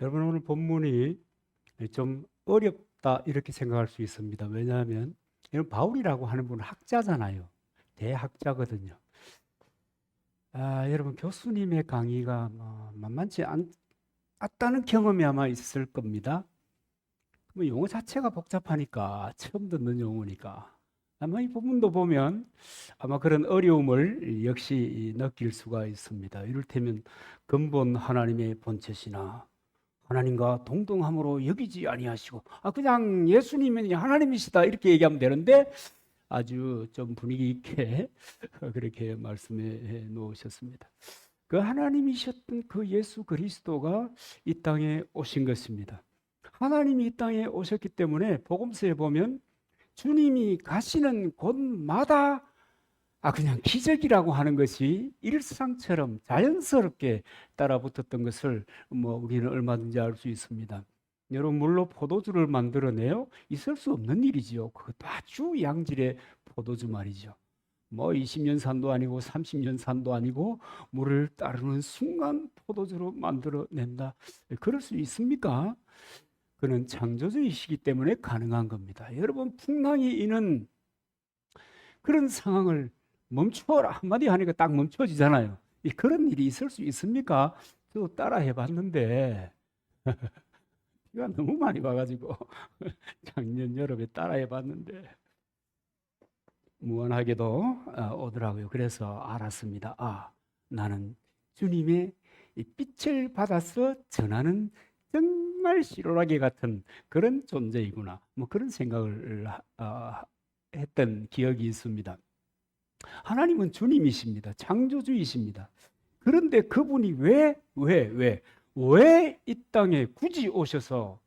여러분, 오늘 본문이 좀 어렵다 이렇게 생각할 수 있습니다. 왜냐하면 이런 바울이라고 하는 분은 학자잖아요. 대학자거든요. 여러분, 교수님의 강의가 만만치 않다는 경험이 아마 있을 겁니다. 뭐 용어 자체가 복잡하니까 처음 듣는 용어니까 아마 이 부분도 보면 아마 그런 어려움을 역시 느낄 수가 있습니다. 이를테면 근본 하나님의 본체시나 하나님과 동등함으로 여기지 아니하시고 그냥 예수님은 하나님이시다 이렇게 얘기하면 되는데 아주 좀 분위기 있게 그렇게 말씀해 놓으셨습니다. 그 하나님이셨던 그 예수 그리스도가 이 땅에 오신 것입니다. 하나님이 이 땅에 오셨기 때문에 복음서에 보면 주님이 가시는 곳마다 그냥 기적이라고 하는 것이 일상처럼 자연스럽게 따라붙었던 것을 우리는 얼마든지 알 수 있습니다. 여러분, 물로 포도주를 만들어내요? 있을 수 없는 일이지요. 그것도 아주 양질의 포도주 말이죠. 20년 산도 아니고 30년 산도 아니고 물을 따르는 순간 포도주로 만들어낸다. 그럴 수 있습니까? 그는 창조주이시기 때문에 가능한 겁니다. 여러분, 풍랑이 이는 그런 상황을 멈춰라 한마디 하니까 딱 멈춰지잖아요. 그런 일이 있을 수 있습니까? 저도 따라 해봤는데 비가 너무 많이 와가지고 작년 여름에 따라 해봤는데 무한하게도 오더라고요. 그래서 알았습니다. 나는 주님의 이 빛을 받아서 전하는 정말 시로라기 같은 그런 존재이구나. 그런 생각을 했던 기억이 있습니다. 하나님은 주님이십니다. 창조주이십니다. 그런데 그분이 왜 이 땅에 굳이 오셔서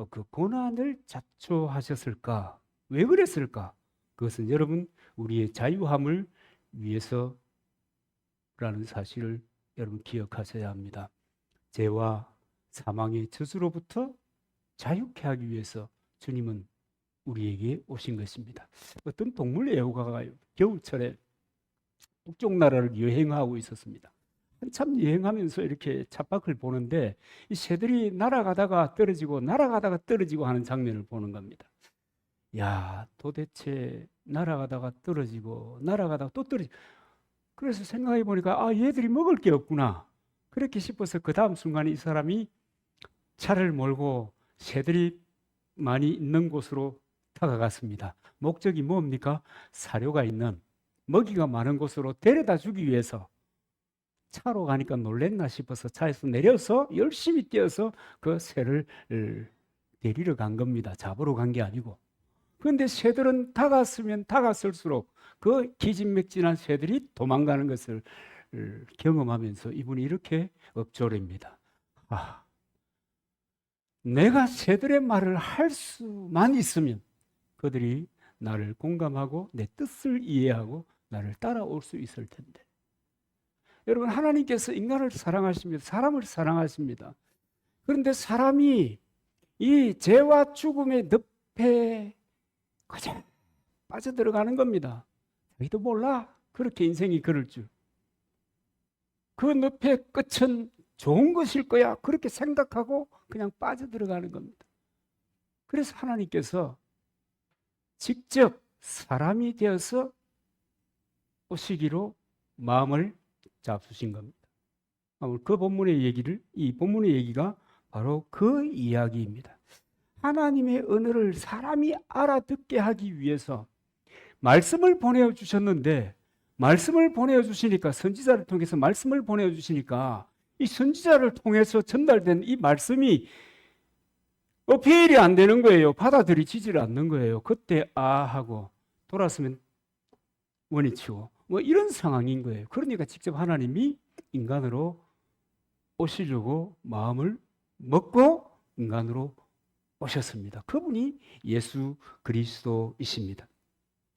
그 고난을 자초하셨을까? 왜 그랬을까? 그것은 여러분, 우리의 자유함을 위해서라는 사실을 여러분 기억하셔야 합니다. 죄와 사망의 저주로부터 자유케 하기 위해서 주님은 우리에게 오신 것입니다. 어떤 동물 애호가가 겨울철에 북쪽 나라를 여행하고 있었습니다. 한참 여행하면서 이렇게 찻밖을 보는데 이 새들이 날아가다가 떨어지고 날아가다가 떨어지고 하는 장면을 보는 겁니다. 야, 도대체 날아가다가 떨어지고 날아가다가 또 떨어지고 그래서 생각해 보니까 얘들이 먹을 게 없구나. 그렇게 싶어서 그 다음 순간에 이 사람이 차를 몰고 새들이 많이 있는 곳으로 다가갔습니다. 목적이 뭡니까? 사료가 있는 먹이가 많은 곳으로 데려다 주기 위해서 차로 가니까 놀랬나 싶어서 차에서 내려서 열심히 뛰어서 그 새를 데리러 간 겁니다. 잡으러 간 게 아니고. 그런데 새들은 다갔으면 다갔을수록 그 기진맥진한 새들이 도망가는 것을 경험하면서 이분이 이렇게 읊조립니다. 내가 새들의 말을 할 수만 있으면 그들이 나를 공감하고 내 뜻을 이해하고 나를 따라올 수 있을 텐데. 여러분, 하나님께서 인간을 사랑하십니다. 사람을 사랑하십니다. 그런데 사람이 이 죄와 죽음의 늪에 그저 빠져들어가는 겁니다. 자기도 몰라. 그렇게 인생이 그럴 줄. 그 늪의 끝은 좋은 것일 거야. 그렇게 생각하고 그냥 빠져들어가는 겁니다. 그래서 하나님께서 직접 사람이 되어서 오시기로 마음을 잡수신 겁니다. 그 본문의 얘기를, 이 본문의 얘기가 바로 그 이야기입니다. 하나님의 언어를 사람이 알아듣게 하기 위해서 말씀을 보내주셨는데, 말씀을 보내주시니까, 선지자를 통해서 말씀을 보내주시니까, 이 선지자를 통해서 전달된 이 말씀이 어필이 안 되는 거예요. 받아들이지를 않는 거예요. 그때 하고 돌아서면 원위치고 이런 상황인 거예요. 그러니까 직접 하나님이 인간으로 오시려고 마음을 먹고 인간으로 오셨습니다. 그분이 예수 그리스도이십니다.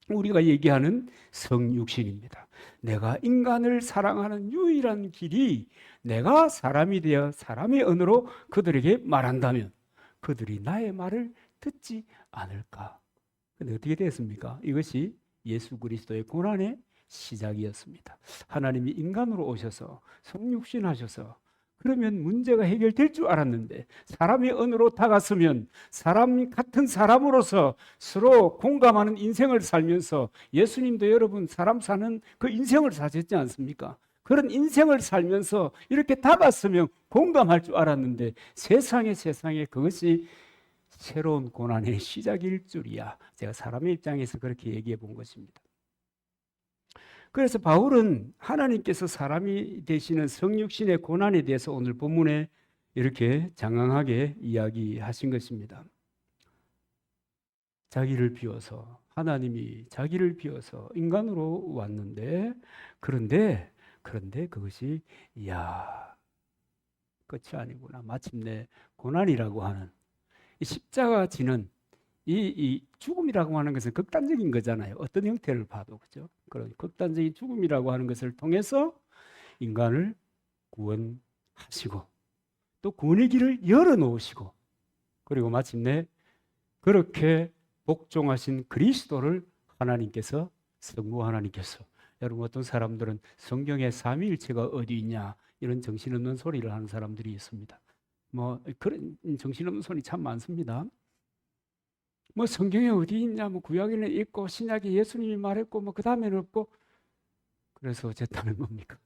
우리가 얘기하는 성육신입니다. 내가 인간을 사랑하는 유일한 길이 내가 사람이 되어 사람의 언어로 그들에게 말한다면 그들이 나의 말을 듣지 않을까. 근데 어떻게 됐습니까? 이것이 예수 그리스도의 고난의 시작이었습니다. 하나님이 인간으로 오셔서 성육신하셔서 그러면 문제가 해결될 줄 알았는데, 사람의 언어로 다가서면 사람 같은 사람으로서 서로 공감하는 인생을 살면서, 예수님도 여러분 사람 사는 그 인생을 사셨지 않습니까? 그런 인생을 살면서 이렇게 다가서면 공감할 줄 알았는데, 세상에 그것이 새로운 고난의 시작일 줄이야. 제가 사람의 입장에서 그렇게 얘기해 본 것입니다. 그래서 바울은 하나님께서 사람이 되시는 성육신의 고난에 대해서 오늘 본문에 이렇게 장황하게 이야기하신 것입니다. 자기를 비워서, 하나님이 자기를 비워서 인간으로 왔는데, 그런데 그것이 끝이 아니구나. 마침내 고난이라고 하는 이 십자가 지는 이 죽음이라고 하는 것은 극단적인 거잖아요. 어떤 형태를 봐도, 그죠? 그런 극단적인 죽음이라고 하는 것을 통해서 인간을 구원하시고, 또 구원의 길을 열어놓으시고, 그리고 마침내 그렇게 복종하신 그리스도를 하나님께서, 성부 하나님께서, 여러분 어떤 사람들은 성경에 삼위일체가 어디 있냐 이런 정신없는 소리를 하는 사람들이 있습니다. 뭐 그런 정신없는 소리 참 많습니다. 뭐 성경에 어디 있냐, 뭐 구약에는 있고 신약에 예수님이 말했고 뭐 그 다음에는 없고, 그래서 제 딴은 뭡니까?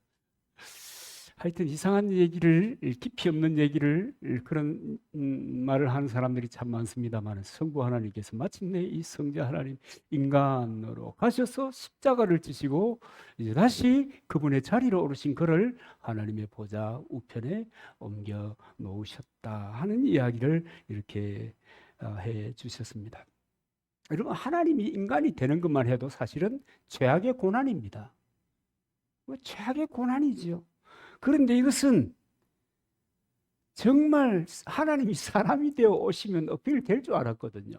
하여튼 이상한 얘기를, 깊이 없는 얘기를, 그런 말을 하는 사람들이 참 많습니다만, 성부 하나님께서 마침내 이 성자 하나님 인간으로 가셔서 십자가를 지시고 이제 다시 그분의 자리로 오르신 그를 하나님의 보좌 우편에 옮겨 놓으셨다 하는 이야기를 이렇게 해 주셨습니다. 여러분, 하나님이 인간이 되는 것만 해도 사실은 최악의 고난입니다. 최악의 고난이지요. 그런데 이것은 정말 하나님이 사람이 되어 오시면 어필될 줄 알았거든요.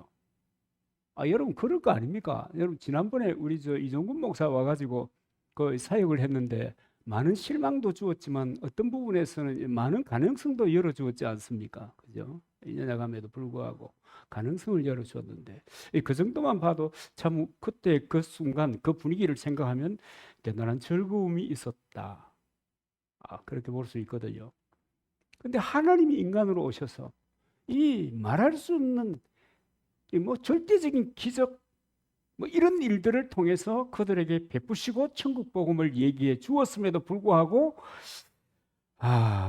여러분 그럴 거 아닙니까? 여러분 지난번에 우리 이종근 목사 와가지고 그 사역을 했는데 많은 실망도 주었지만 어떤 부분에서는 많은 가능성도 열어주었지 않습니까? 그죠? 2년 야감에도 불구하고 가능성을 열어주었는데, 그 정도만 봐도 참 그때 그 순간 그 분위기를 생각하면 대단한 즐거움이 있었다. 그렇게 볼 수 있거든요. 근데 하나님이 인간으로 오셔서 이 말할 수 없는 뭐 절대적인 기적, 뭐 이런 일들을 통해서 그들에게 베푸시고 천국 복음을 얘기해 주었음에도 불구하고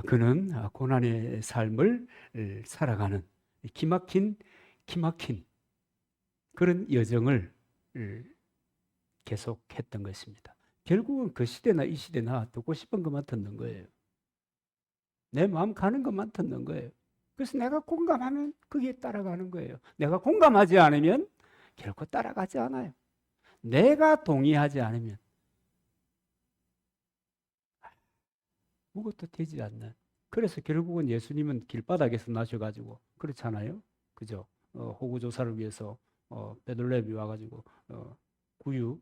그는 고난의 삶을 살아가는 기막힌 그런 여정을 계속했던 것입니다. 결국은 그 시대나 이 시대나 듣고 싶은 것만 듣는 거예요. 내 마음 가는 것만 듣는 거예요. 그래서 내가 공감하면 거기에 따라가는 거예요. 내가 공감하지 않으면 결코 따라가지 않아요. 내가 동의하지 않으면 무것도 되지 않는. 그래서 결국은 예수님은 길바닥에서 나셔가지고, 그렇잖아요. 그죠? 호구조사를 위해서 베들레헴이 와가지고 구유,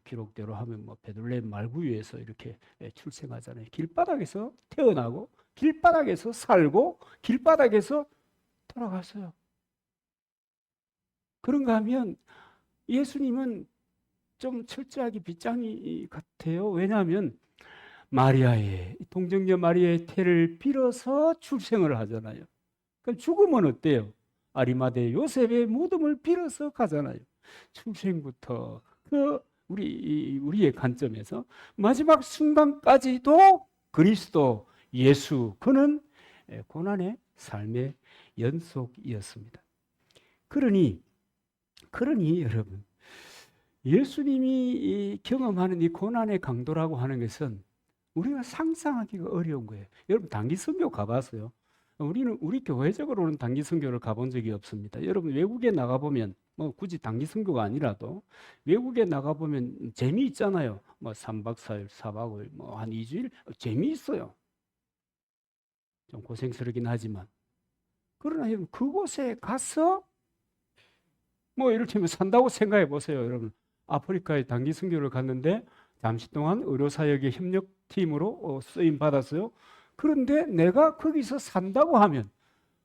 기록대로 하면 뭐 베들레헴 말구유에서 이렇게 출생하잖아요. 길바닥에서 태어나고 길바닥에서 살고 길바닥에서 돌아갔어요. 그런가 하면 예수님은 좀 철저하게 빗장이 같아요. 왜냐하면 마리아의, 동정녀 마리아의 태를 빌어서 출생을 하잖아요. 그럼 죽으면 어때요? 아리마대 요셉의 무덤을 빌어서 가잖아요. 출생부터 우리의 관점에서 마지막 순간까지도 그리스도 예수, 그는 고난의 삶의 연속이었습니다. 그러니 여러분, 예수님이 경험하는 이 고난의 강도라고 하는 것은 우리가 상상하기가 어려운 거예요. 여러분 단기 선교 가봤어요? 우리 교회적으로는 단기 선교를 가본 적이 없습니다. 여러분 외국에 나가보면, 뭐 굳이 단기 선교가 아니라도 외국에 나가보면 재미있잖아요. 뭐 3박 4일, 4박 5일, 뭐 한 2주일 재미있어요. 좀 고생스럽긴 하지만. 그러나 여러분 그곳에 가서 뭐 이를테면 산다고 생각해 보세요. 여러분 아프리카에 단기 선교를 갔는데 잠시 동안 의료사역의 협력팀으로 쓰임 받았어요. 그런데 내가 거기서 산다고 하면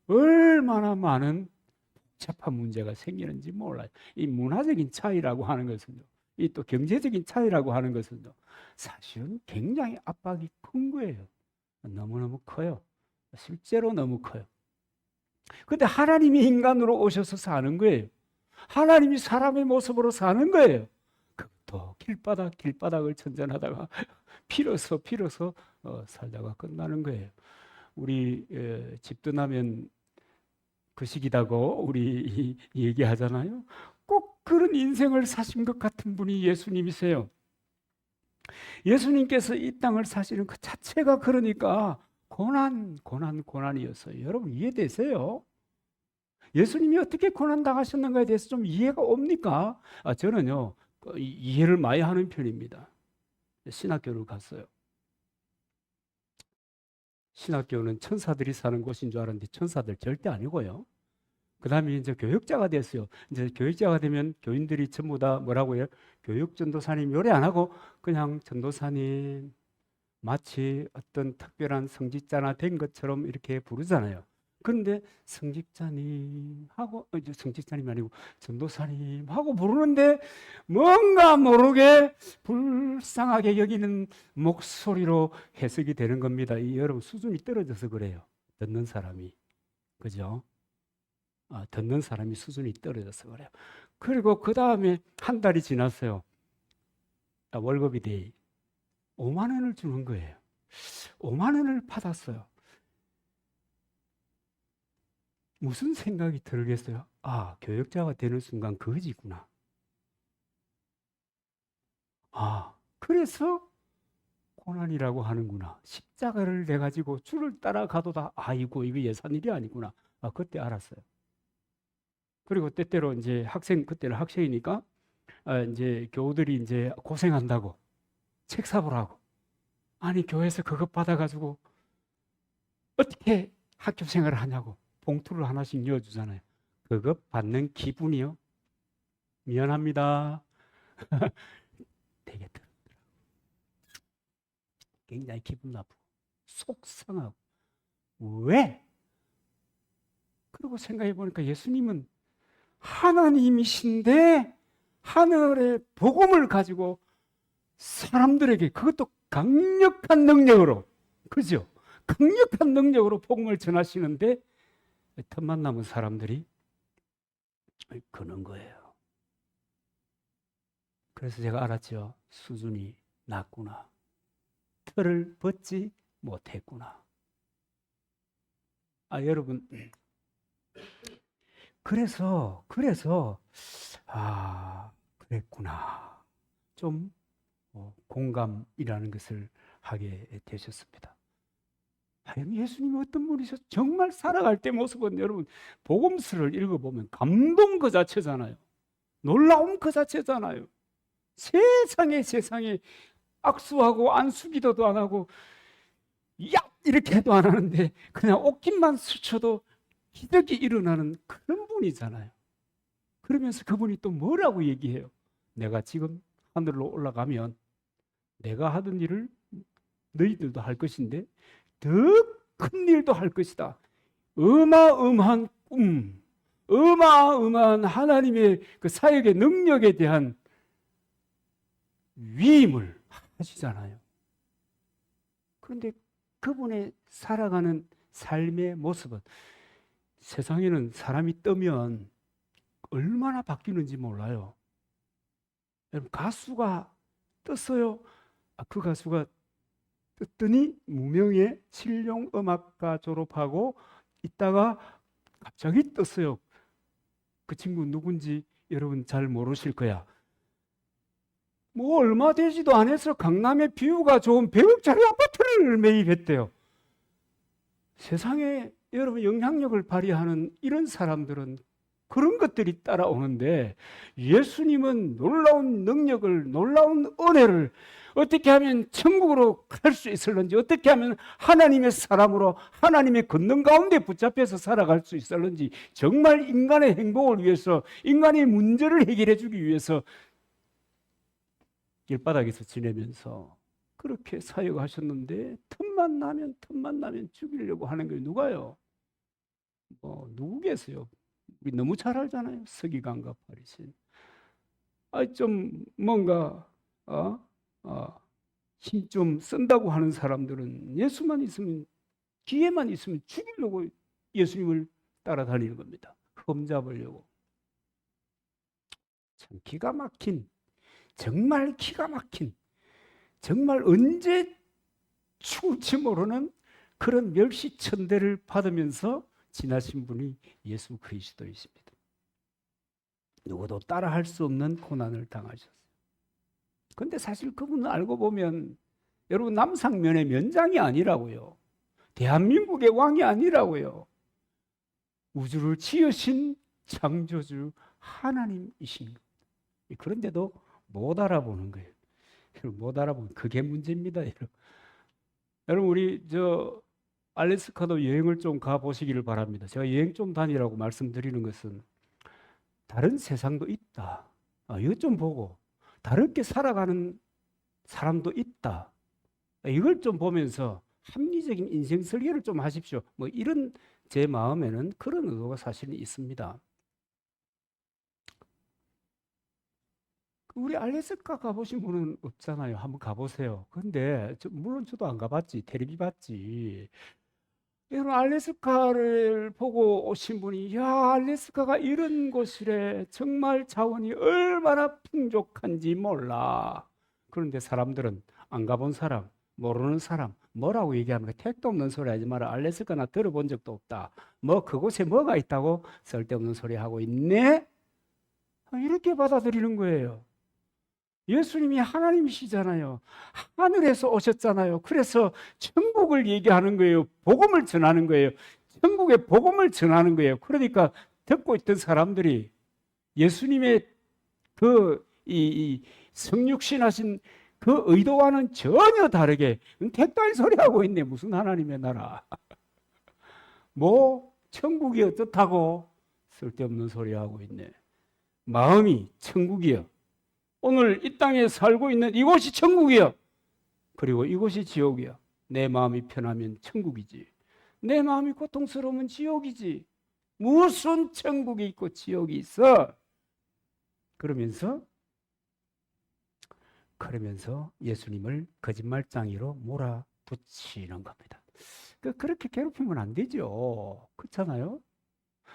얼마나 많은 복잡한 문제가 생기는지 몰라요. 이 문화적인 차이라고 하는 것은요, 이 또 경제적인 차이라고 하는 것은요, 사실은 굉장히 압박이 큰 거예요. 너무너무 커요. 실제로 너무 커요. 근데 하나님이 인간으로 오셔서 사는 거예요. 하나님이 사람의 모습으로 사는 거예요. 또 길바닥을 전전하다가 빌어서 살다가 끝나는 거예요. 우리 집떠나면 그 시기다고 우리 얘기하잖아요. 꼭 그런 인생을 사신 것 같은 분이 예수님이세요. 예수님께서 이 땅을 사시는 그 자체가 그러니까 고난이었어요. 여러분 이해되세요? 예수님이 어떻게 고난 당하셨는가에 대해서 좀 이해가 옵니까? 저는요 이해를 많이 하는 편입니다. 신학교를 갔어요. 신학교는 천사들이 사는 곳인 줄 알았는데 천사들 절대 아니고요. 그 다음에 이제 교육자가 됐어요. 이제 교육자가 되면 교인들이 전부 다 뭐라고 해요? 교육전도사님 요래 안 하고 그냥 전도사님, 마치 어떤 특별한 성직자나 된 것처럼 이렇게 부르잖아요. 그런데 성직자님 하고, 이제 성직자님이 아니고 전도사님 하고 부르는데 뭔가 모르게 불쌍하게 여기는 목소리로 해석이 되는 겁니다. 이 여러분 수준이 떨어져서 그래요. 듣는 사람이. 그죠? 듣는 사람이 수준이 떨어져서 그래요. 그리고 그 다음에 한 달이 지났어요. 월급이 돼. 5만 원을 주는 거예요. 5만 원을 받았어요. 무슨 생각이 들겠어요? 교역자가 되는 순간 거지구나. 그래서 고난이라고 하는구나. 십자가를 내 가지고 주를 따라가도다. 아이고, 이거 예산일이 아니구나. 그때 알았어요. 그리고 때때로 이제 그때는 학생이니까 이제 교우들이 이제 고생한다고 책 사보라고. 아니, 교회에서 그것 받아가지고 어떻게 학교 생활을 하냐고 봉투를 하나씩 넣어주잖아요. 그것 받는 기분이요. 미안합니다. 되게 들어. 굉장히 기분 나쁘고 속상하고. 왜? 그리고 생각해 보니까 예수님은 하나님이신데 하늘의 복음을 가지고 사람들에게 그것도 강력한 능력으로, 그죠? 강력한 능력으로 복음을 전하시는데 틈만 남은 사람들이 그런 거예요. 그래서 제가 알았죠. 수준이 낮구나. 틀을 벗지 못했구나. 여러분, 그래서 그랬구나. 좀 공감이라는 것을 하게 되셨습니다. 예수님이 어떤 분이셔? 정말 살아갈 때 모습은 여러분 복음서를 읽어보면 감동 그 자체잖아요. 놀라움 그 자체잖아요. 세상에 악수하고 안수기도도 안 하고 야 이렇게 해도 안 하는데 그냥 옷깃만 스쳐도 기적이 일어나는 그런 분이잖아요. 그러면서 그분이 또 뭐라고 얘기해요? 내가 지금 하늘로 올라가면 내가 하던 일을 너희들도 할 것인데 더 큰 일도 할 것이다. 어마어마한 꿈, 어마어마한 하나님의 그 사역의 능력에 대한 위임을 하시잖아요. 그런데 그분의 살아가는 삶의 모습은 세상에는 사람이 뜨면 얼마나 바뀌는지 몰라요. 여러분, 가수가 떴어요. 그 가수가 떴더니 무명의 실용음악과 졸업하고 있다가 갑자기 떴어요. 그 친구 누군지 여러분 잘 모르실 거야. 뭐 얼마 되지도 않아서 강남의 뷰가 좋은 100억짜리 아파트를 매입했대요. 세상에 여러분 영향력을 발휘하는 이런 사람들은 그런 것들이 따라오는데 예수님은 놀라운 능력을, 놀라운 은혜를 어떻게 하면 천국으로 갈 수 있을는지, 어떻게 하면 하나님의 사람으로 하나님의 권능 가운데 붙잡혀서 살아갈 수 있을는지, 정말 인간의 행복을 위해서, 인간의 문제를 해결해 주기 위해서 길바닥에서 지내면서 그렇게 사역하셨는데 틈만 나면 죽이려고 하는 게 누가요? 누구겠어요? 우리 너무 잘 알잖아요. 서기관과 바리새인. 좀 뭔가 힘 좀 쓴다고 하는 사람들은 예수만 있으면, 기회만 있으면 죽이려고 예수님을 따라다니는 겁니다. 흠잡으려고. 참 기가 막힌, 정말 기가 막힌, 정말 언제 죽을지 모르는 그런 멸시천대를 받으면서 지나신 분이 예수 그리스도이십니다. 누구도 따라할 수 없는 고난을 당하셨어요. 그런데 사실 그분은 알고 보면 여러분 남상면의 면장이 아니라고요. 대한민국의 왕이 아니라고요. 우주를 지으신 창조주 하나님이신 것. 그런데도 못 알아보는 거예요. 못 알아보는 그게 문제입니다. 여러분 우리 알래스카도 여행을 좀 가보시기를 바랍니다. 제가 여행 좀 다니라고 말씀드리는 것은 다른 세상도 있다. 이것 좀 보고 다르게 살아가는 사람도 있다. 이걸 좀 보면서 합리적인 인생 설계를 좀 하십시오. 뭐 이런 제 마음에는 그런 의도가 사실은 있습니다. 우리 알래스카 가보신 분은 없잖아요. 한번 가보세요. 근데 물론 저도 안 가봤지. 텔레비 봤지. 여러분 알래스카를 보고 오신 분이 야 알래스카가 이런 곳이래. 정말 자원이 얼마나 풍족한지 몰라. 그런데 사람들은 안 가본 사람, 모르는 사람 뭐라고 얘기합니까? 택도 없는 소리 하지 마라. 알래스카나 들어본 적도 없다. 뭐 그곳에 뭐가 있다고 쓸데없는 소리 하고 있네? 이렇게 받아들이는 거예요. 예수님이 하나님이시잖아요. 하늘에서 오셨잖아요. 그래서 천국을 얘기하는 거예요. 복음을 전하는 거예요. 천국의 복음을 전하는 거예요. 그러니까 듣고 있던 사람들이 예수님의 이 성육신하신 그 의도와는 전혀 다르게 택도 아닌 소리 하고 있네. 무슨 하나님의 나라. 뭐 천국이 어떻다고 쓸데없는 소리 하고 있네. 마음이 천국이요. 오늘 이 땅에 살고 있는 이곳이 천국이야. 그리고 이곳이 지옥이야. 내 마음이 편하면 천국이지. 내 마음이 고통스러우면 지옥이지. 무슨 천국이 있고 지옥이 있어? 그러면서 예수님을 거짓말장이로 몰아붙이는 겁니다. 그렇게 괴롭히면 안 되죠. 그렇잖아요?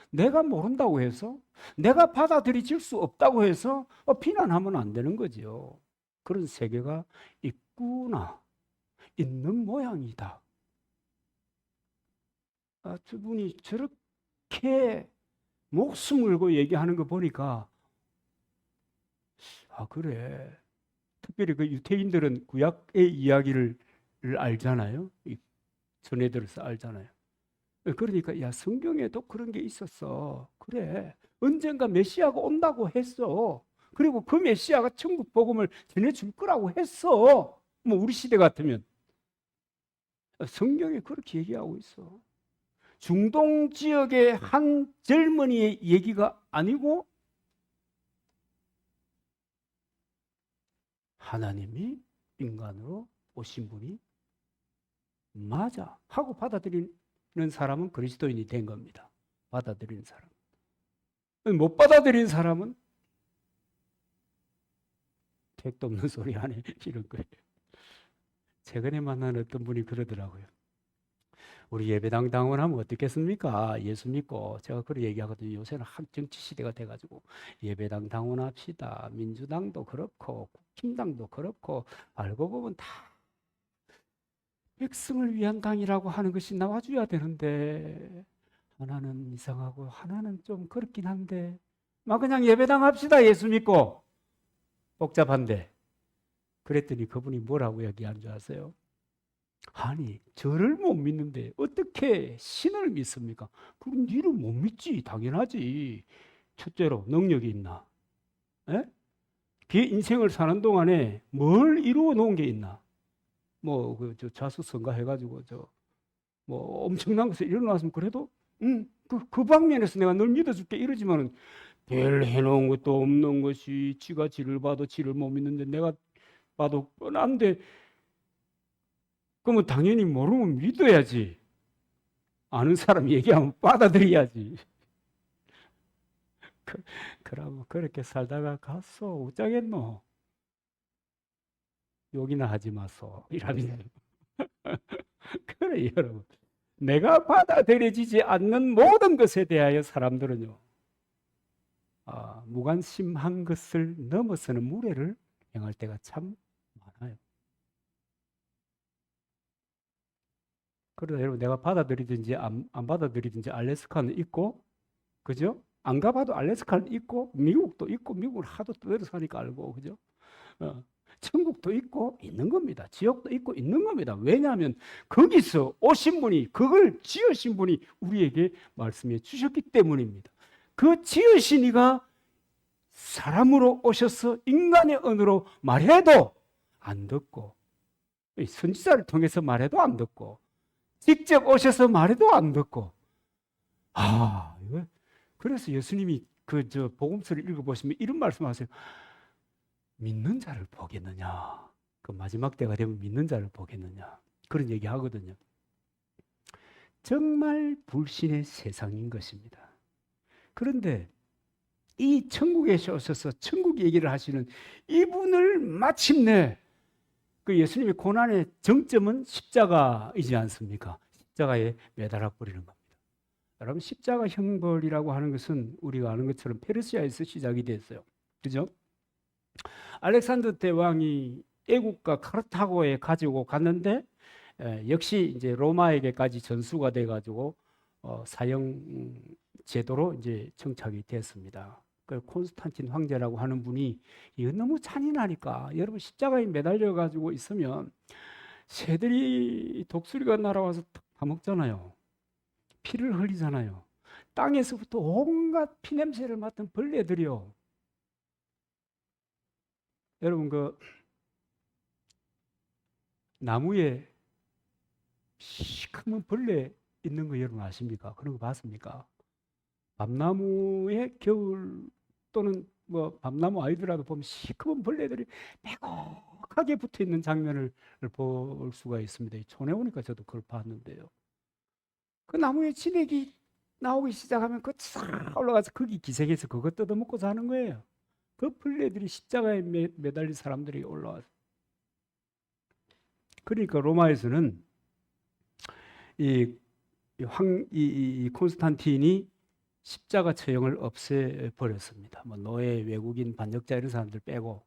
내가 모른다고 해서, 내가 받아들일 수 없다고 해서 비난하면 안 되는 거죠. 그런 세계가 있구나, 있는 모양이다. 저분이 저렇게 목숨 걸고 얘기하는 거 보니까 그래. 특별히 그 유태인들은 구약의 이야기를 알잖아요. 전해 들어서 알잖아요. 그러니까 야 성경에도 그런 게 있었어. 그래. 언젠가 메시아가 온다고 했어. 그리고 그 메시아가 천국 복음을 전해줄 거라고 했어. 뭐 우리 시대 같으면. 성경에 그렇게 얘기하고 있어. 중동 지역의 한 젊은이의 얘기가 아니고 하나님이 인간으로 오신 분이 맞아 하고 받아들이는 사람은 그리스도인이 된 겁니다. 받아들이는 사람. 못 받아들이는 사람은 택도 없는 소리 하네 이런 거예요. 최근에 만난 어떤 분이 그러더라고요. 우리 예배당 당원하면 어떻겠습니까? 예수 믿고 제가 그렇게 얘기하거든요. 요새는 정치 시대가 돼가지고 예배당 당원합시다. 민주당도 그렇고 국힘당도 그렇고 알고 보면 다 백성을 위한 당이라고 하는 것이 나와줘야 되는데 하나는 이상하고 하나는 좀 그렇긴 한데 막 그냥 예배당 합시다. 예수 믿고. 복잡한데. 그랬더니 그분이 뭐라고 얘기한 줄 아세요? 아니 저를 못 믿는데 어떻게 신을 믿습니까? 그럼 니를 못 믿지. 당연하지. 첫째로 능력이 있나? 에? 그 인생을 사는 동안에 뭘 이루어 놓은 게 있나? 뭐 저 자수성가 해가지고 뭐 엄청난 것을 일어났으면 그래도 그 방면에서 내가 널 믿어줄게 이러지만은 별 해놓은 것도 없는 것이 지가 지를 봐도 지를 못 믿는데 내가 봐도 뻔한데 그러면 당연히 모르면 믿어야지. 아는 사람 얘기하면 받아들여야지. 그러고 그렇게 살다가 갔어. 어쩌겠노. 욕이나 하지 마소. 이라면서. 그래, 여러분. 내가 받아들여지지 않는 모든 것에 대하여 사람들은요, 무관심한 것을 넘어서는 무례를 행할 때가 참 많아요. 그러다 여러분, 내가 받아들이든지 안 받아들이든지 알래스카는 있고, 그죠? 안 가봐도 알래스카는 있고, 미국도 있고, 미국을 하도 떠들어 사니까 알고, 그죠? 어, 천국도 있고 있는 겁니다. 지옥도 있고 있는 겁니다. 왜냐하면 거기서 오신 분이, 그걸 지으신 분이 우리에게 말씀해 주셨기 때문입니다. 그 지으신 이가 사람으로 오셔서 인간의 언어로 말해도 안 듣고, 선지자를 통해서 말해도 안 듣고, 직접 오셔서 말해도 안 듣고, 이거 그래서 예수님이 복음서를 읽어보시면 이런 말씀하세요. 믿는 자를 보겠느냐. 그 마지막 때가 되면 믿는 자를 보겠느냐. 그런 얘기 하거든요. 정말 불신의 세상인 것입니다. 그런데 이 천국에 오셔서 천국 얘기를 하시는 이분을 마침내 그 예수님의 고난의 정점은 십자가이지 않습니까? 십자가에 매달아 버리는 겁니다. 여러분, 십자가 형벌이라고 하는 것은 우리가 아는 것처럼 페르시아에서 시작이 됐어요. 그죠? 알렉산더 대왕이 애국가 카르타고에 가지고 갔는데 역시 이제 로마에게까지 전수가 돼 가지고 사형 제도로 이제 정착이 됐습니다. 그 콘스탄틴 황제라고 하는 분이 이거 너무 잔인하니까 여러분 십자가에 매달려 가지고 있으면 새들이 독수리가 날아와서 파먹잖아요. 피를 흘리잖아요. 땅에서부터 온갖 피냄새를 맡은 벌레들이요. 여러분 그 나무에 시커먼 벌레 있는 거 여러분 아십니까? 그런 거 봤습니까? 밤나무에 겨울 또는 뭐 밤나무 아이들라도 보면 시커먼 벌레들이 빼곡하게 붙어 있는 장면을 볼 수가 있습니다. 촌에 오니까 저도 그걸 봤는데요. 그 나무에 진액이 나오기 시작하면 그싹 올라가서 거기 기생해서 그거 뜯어먹고 사는 거예요. 그 벌레들이 십자가에 매달린 사람들이 올라와서. 그러니까 로마에서는 이 콘스탄틴이 십자가 처형을 없애버렸습니다. 뭐 노예, 외국인, 반역자 이런 사람들 빼고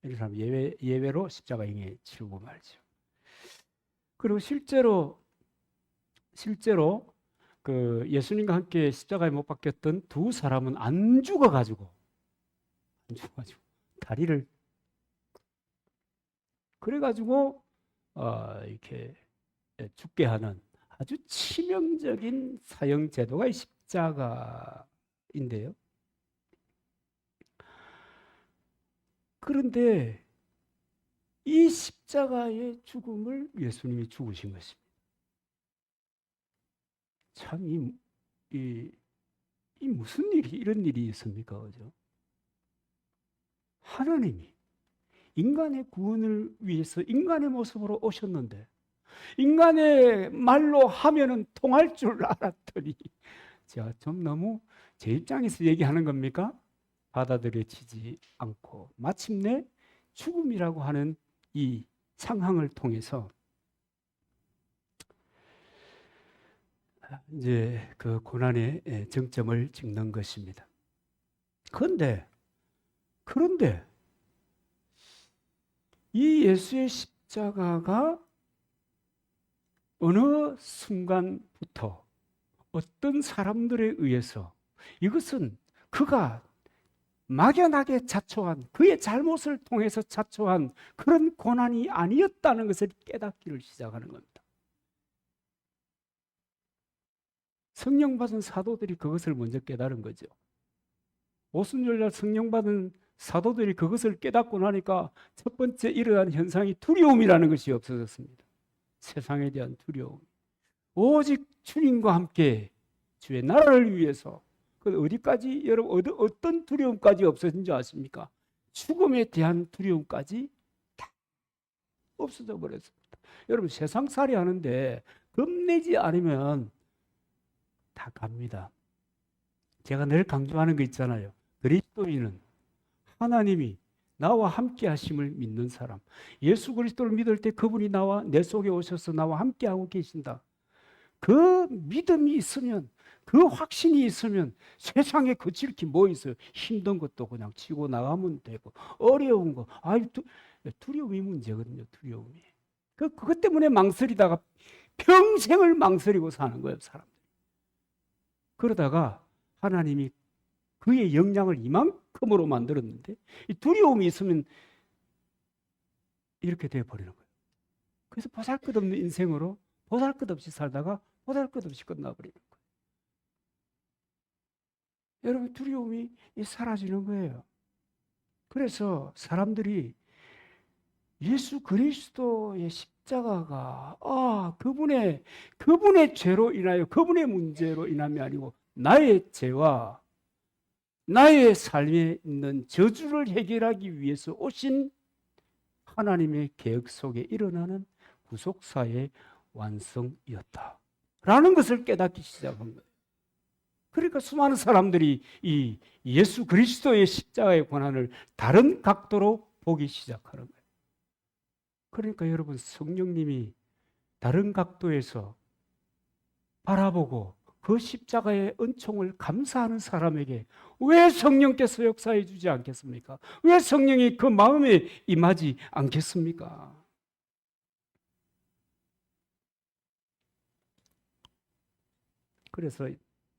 이런 사람 예외로 십자가형에 치르고 말죠. 그리고 실제로 그 예수님과 함께 십자가에 못 박혔던 두 사람은 안 죽어가지고 다리를 그래가지고 이렇게 죽게 하는 아주 치명적인 사형 제도가 십자가인데요. 그런데 이 십자가의 죽음을 예수님이 죽으신 것입니다. 참 이 무슨 일이 이런 일이 있습니까, 그죠? 하나님이 인간의 구원을 위해서 인간의 모습으로 오셨는데 인간의 말로 하면은 통할 줄 알았더니 제가 좀 너무 제 입장에서 얘기하는 겁니까? 받아들여지지 않고 마침내 죽음이라고 하는 이 상황을 통해서 이제 그 고난의 정점을 찍는 것입니다. 그런데 이 예수의 십자가가 어느 순간부터 어떤 사람들에 의해서 이것은 그가 막연하게 자초한 그의 잘못을 통해서 자초한 그런 고난이 아니었다는 것을 깨닫기를 시작하는 겁니다. 성령 받은 사도들이 그것을 먼저 깨달은 거죠. 오순절날 성령 받은 사도들이 그것을 깨닫고 나니까 첫 번째 일어난 현상이 두려움이라는 것이 없어졌습니다. 세상에 대한 두려움. 오직 주님과 함께 주의 나라를 위해서 그 어디까지 여러분 어떤 두려움까지 없어진 줄 아십니까? 죽음에 대한 두려움까지 다 없어져 버렸습니다. 여러분 세상살이 하는데 겁내지 않으면 다 갑니다. 제가 늘 강조하는 거 있잖아요. 그리스도인은 하나님이 나와 함께 하심을 믿는 사람. 예수 그리스도를 믿을 때 그분이 내 속에 오셔서 나와 함께 하고 계신다. 그 믿음이 있으면, 그 확신이 있으면 세상에 거칠 게 뭐 있어요? 힘든 것도 그냥 치고 나가면 되고, 어려운 거, 두려움이 문제거든요. 두려움이. 그것 때문에 망설이다가 평생을 망설이고 사는 거예요, 사람. 그러다가 하나님이 그의 역량을 이만큼으로 만들었는데, 이 두려움이 있으면 이렇게 되어버리는 거예요. 그래서 보잘것없는 인생으로 보잘것없이 살다가 보잘것없이 끝나버리는 거예요. 여러분, 두려움이 사라지는 거예요. 그래서 사람들이 예수 그리스도의 십자가가 그분의 죄로 인하여, 그분의 문제로 인함이 아니고 나의 죄와 나의 삶에 있는 저주를 해결하기 위해서 오신 하나님의 계획 속에 일어나는 구속사의 완성이었다 라는 것을 깨닫기 시작한 거예요. 그러니까 수많은 사람들이 이 예수 그리스도의 십자가의 고난을 다른 각도로 보기 시작하는 거예요. 그러니까 여러분, 성령님이 다른 각도에서 바라보고 그 십자가의 은총을 감사하는 사람에게 왜 성령께서 역사해 주지 않겠습니까? 왜 성령이 그 마음에 임하지 않겠습니까? 그래서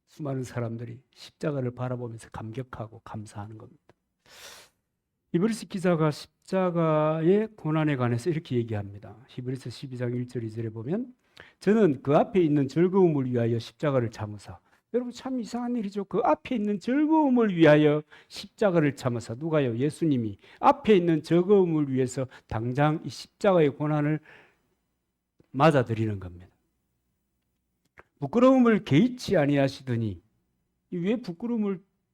수많은 사람들이 십자가를 바라보면서 감격하고 감사하는 겁니다. 히브리서 기자가 십자가의 고난에 관해서 이렇게 얘기합니다. 히브리서 12장 1절 2절에 보면, 저는 그 앞에 있는 즐거움을 위하여 십자가를 참으사. 여러분, 참 이상한 일이죠. 그 앞에 있는 즐거움을 위하여 십자가를 참으사. 누가요? 예수님이 앞에 있는 즐거움을 위해서 당장 이 십자가의 고난을 맞아들이는 겁니다. 부끄러움을 개의치 아니하시더니, 왜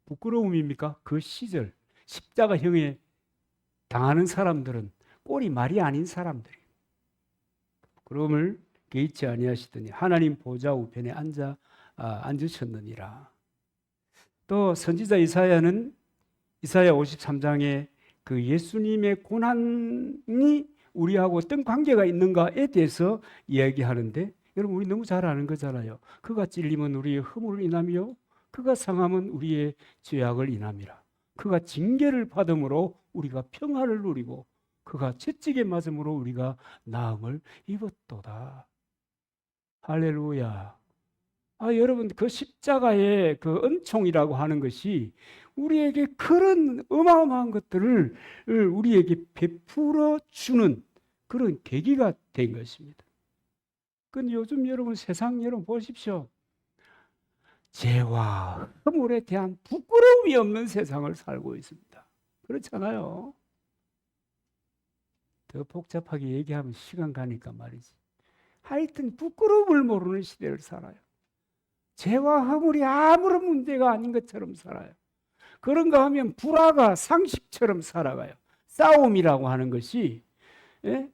부끄러움입니까? 그 시절 십자가형에 당하는 사람들은 꼴이 말이 아닌 사람들이에요. 부끄러움을 개의치 아니하시더니 하나님 보좌 우편에 앉으셨느니라. 또 선지자 이사야는 이사야 53장에 그 예수님의 고난이 우리하고 어떤 관계가 있는가에 대해서 이야기하는데, 여러분, 우리 너무 잘 아는 거잖아요. 그가 찔림은 우리의 허물을 인하며 그가 상함은 우리의 죄악을 인함이라. 그가 징계를 받음으로 우리가 평화를 누리고 그가 채찍에 맞음으로 우리가 나음을 입었도다. 할렐루야. 여러분, 그 십자가의 그 은총이라고 하는 것이 우리에게 그런 어마어마한 것들을 우리에게 베풀어 주는 그런 계기가 된 것입니다. 근데 요즘 여러분, 세상 여러분 보십시오. 죄와 허물에 대한 부끄러움이 없는 세상을 살고 있습니다. 그렇잖아요. 더 복잡하게 얘기하면 시간 가니까 말이지. 하여튼 부끄러움을 모르는 시대를 살아요. 죄와 허물이 아무런 문제가 아닌 것처럼 살아요. 그런가 하면 불화가 상식처럼 살아가요. 싸움이라고 하는 것이, 예?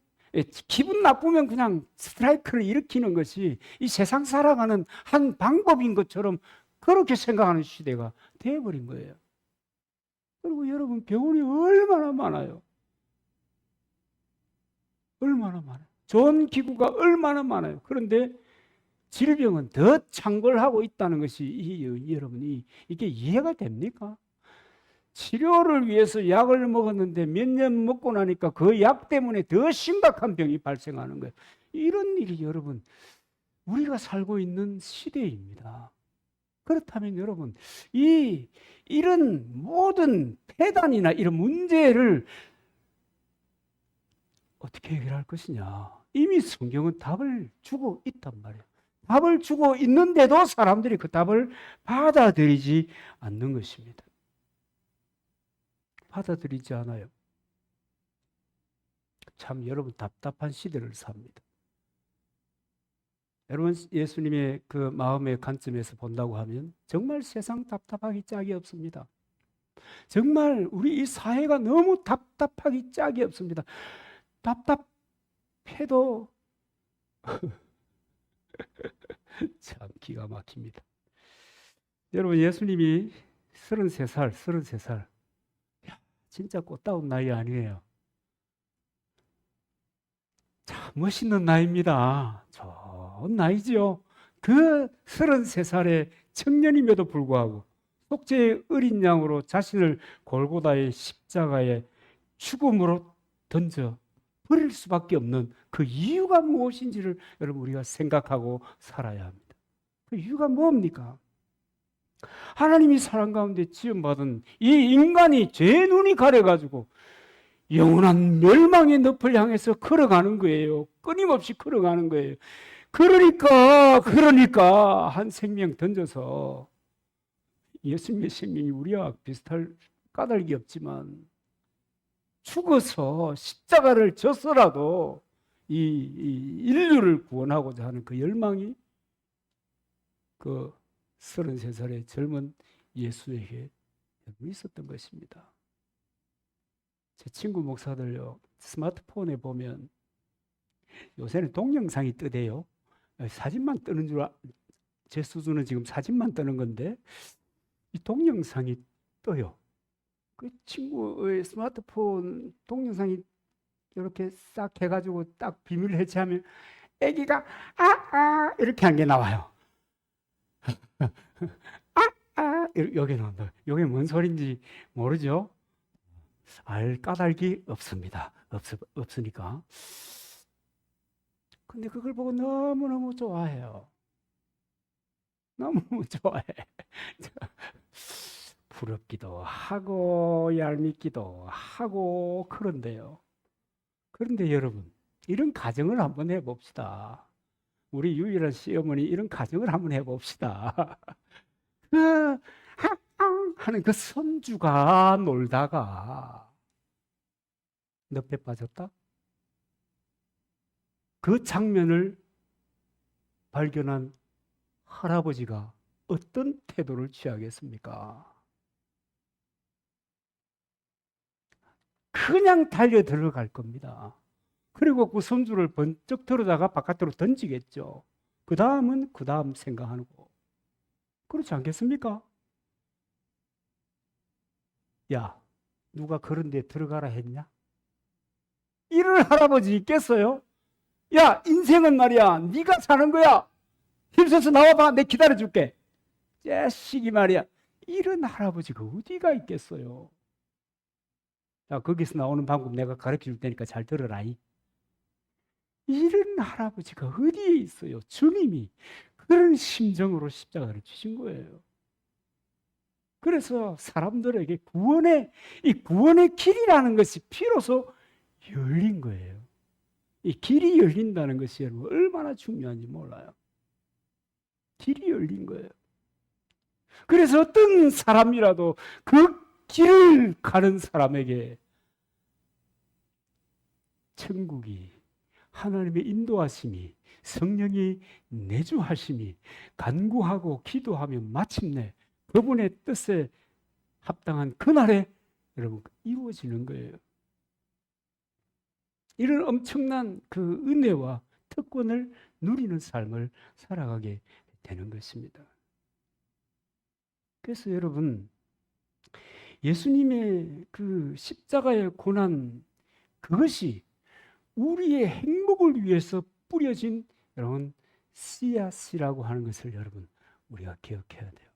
기분 나쁘면 그냥 스트라이크를 일으키는 것이 이 세상 살아가는 한 방법인 것처럼 그렇게 생각하는 시대가 되어버린 거예요. 그리고 여러분, 병원이 얼마나 많아요. 얼마나 많아요. 좋은 기구가 얼마나 많아요. 그런데 질병은 더 창궐하고 있다는 것이 여러분이 이게 이해가 됩니까? 치료를 위해서 약을 먹었는데 몇 년 먹고 나니까 그 약 때문에 더 심각한 병이 발생하는 거예요. 이런 일이 여러분, 우리가 살고 있는 시대입니다. 그렇다면 여러분, 이런 모든 폐단이나 이런 문제를 어떻게 해결할 것이냐? 이미 성경은 답을 주고 있단 말이에요. 답을 주고 있는데도 사람들이 그 답을 받아들이지 않는 것입니다. 받아들이지 않아요. 참 여러분, 답답한 시대를 삽니다. 여러분, 예수님의 그 마음의 관점에서 본다고 하면 정말 세상 답답하기 짝이 없습니다. 정말 우리 이 사회가 너무 답답하기 짝이 없습니다. 답답해도 참 기가 막힙니다. 여러분, 예수님이 33살 진짜 꽃다운 나이 아니에요. 참 멋있는 나이입니다. 좋은 나이지요. 그 33살의 청년임에도 불구하고 속죄의 어린 양으로 자신을 골고다의 십자가에 죽음으로 던져 버릴 수밖에 없는 그 이유가 무엇인지를 여러분 우리가 생각하고 살아야 합니다. 그 이유가 뭡니까? 하나님이 사랑 가운데 지음받은 이 인간이 죄의 눈이 가려가지고 영원한 멸망의 늪을 향해서 걸어가는 거예요. 끊임없이 걸어가는 거예요. 그러니까 한 생명 던져서 예수님의 생명이 우리와 비슷할 까닭이 없지만 죽어서 십자가를 졌어라도 이 인류를 구원하고자 하는 그 열망이 그 33살의 젊은 예수에게 있었던 것입니다. 제 친구 목사들요, 스마트폰에 보면 요새는 동영상이 뜨대요. 사진만 뜨는 제 수준은 지금 사진만 뜨는 건데 이 동영상이 떠요. 그 친구의 스마트폰 동영상이 이렇게 싹 해가지고 딱 비밀 해체하면 애기가 이렇게 한 게 나와요. 여기 나온다. 이게 뭔 소리인지 모르죠? 알 까닭이 없습니다. 없으니까. 근데 그걸 보고 너무너무 좋아해요. 너무 좋아해. 부럽기도 하고 얄밉기도 하고 그런데요. 그런데 여러분, 이런 가정을 한번 해봅시다. 우리 유일한 시어머니 이런 가정을 한번 해봅시다. 하는 그 손주가 놀다가 늪에 빠졌다? 그 장면을 발견한 할아버지가 어떤 태도를 취하겠습니까? 그냥 달려 들어갈 겁니다. 그리고 그 손주를 번쩍 들어다가 바깥으로 던지겠죠. 그 다음은 그 다음 생각하는 거. 그렇지 않겠습니까? 야, 누가 그런 데 들어가라 했냐? 이럴 할아버지 있겠어요? 야, 인생은 말이야, 네가 사는 거야. 힘써서 나와봐, 내 기다려줄게. 자식이 말이야. 이런 할아버지가 어디가 있겠어요? 자, 거기서 나오는 방법 내가 가르쳐 줄 테니까 잘 들어라. 이런 할아버지가 어디에 있어요? 주님이 그런 심정으로 십자가를 주신 거예요. 그래서 사람들에게 이 구원의 길이라는 것이 비로소 열린 거예요. 이 길이 열린다는 것이 여러분 얼마나 중요한지 몰라요. 길이 열린 거예요. 그래서 어떤 사람이라도 그 길을 가는 사람에게 천국이 하나님의 인도하심이 성령이 내주하심이 간구하고 기도하면 마침내 그분의 뜻에 합당한 그날에 여러분 이루어지는 거예요. 이런 엄청난 그 은혜와 특권을 누리는 삶을 살아가게 되는 것입니다. 그래서 여러분 예수님의 그 십자가의 고난 그것이 우리의 행복을 위해서 뿌려진 여러분 씨앗이라고 하는 것을 여러분 우리가 기억해야 돼요.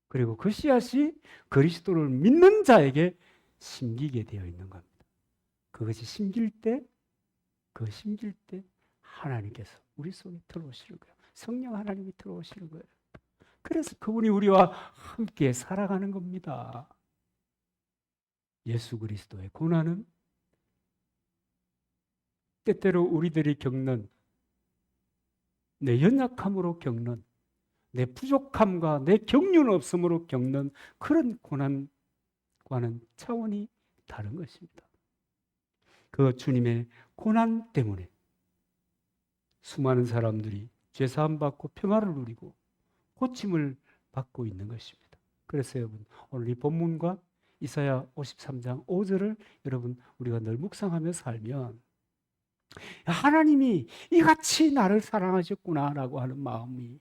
그리고 그 씨앗이 그리스도를 믿는 자에게 심기게 되어 있는 겁니다. 그것이 심길 때 하나님께서 우리 속에 들어오시는 거예요. 성령 하나님이 들어오시는 거예요. 그래서 그분이 우리와 함께 살아가는 겁니다. 예수 그리스도의 고난은 때때로 우리들이 겪는 내 연약함으로 겪는 내 부족함과 내 경륜 없음으로 겪는 그런 고난과는 차원이 다른 것입니다. 그 주님의 고난 때문에 수많은 사람들이 죄사함 받고 평화를 누리고 고침을 받고 있는 것입니다. 그래서 여러분 오늘 이 본문과 이사야 53장 5절을 여러분 우리가 늘 묵상하며 살면 하나님이 이같이 나를 사랑하셨구나라고 하는 마음이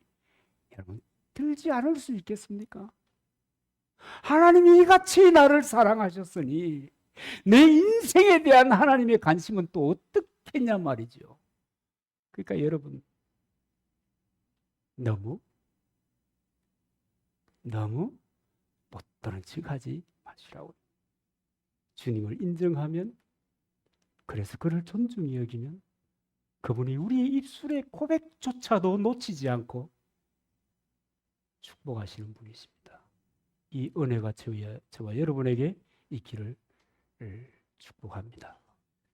여러분 들지 않을 수 있겠습니까? 하나님이 이같이 나를 사랑하셨으니 내 인생에 대한 하나님의 관심은 또 어떻겠냐 말이죠. 그러니까 여러분, 너무 못 되는 척하지 마시라고. 주님을 인정하면, 그래서 그를 존중히 여기면 그분이 우리의 입술의 고백조차도 놓치지 않고 축복하시는 분이십니다. 이 은혜가 저와 여러분에게 있기를 축복합니다.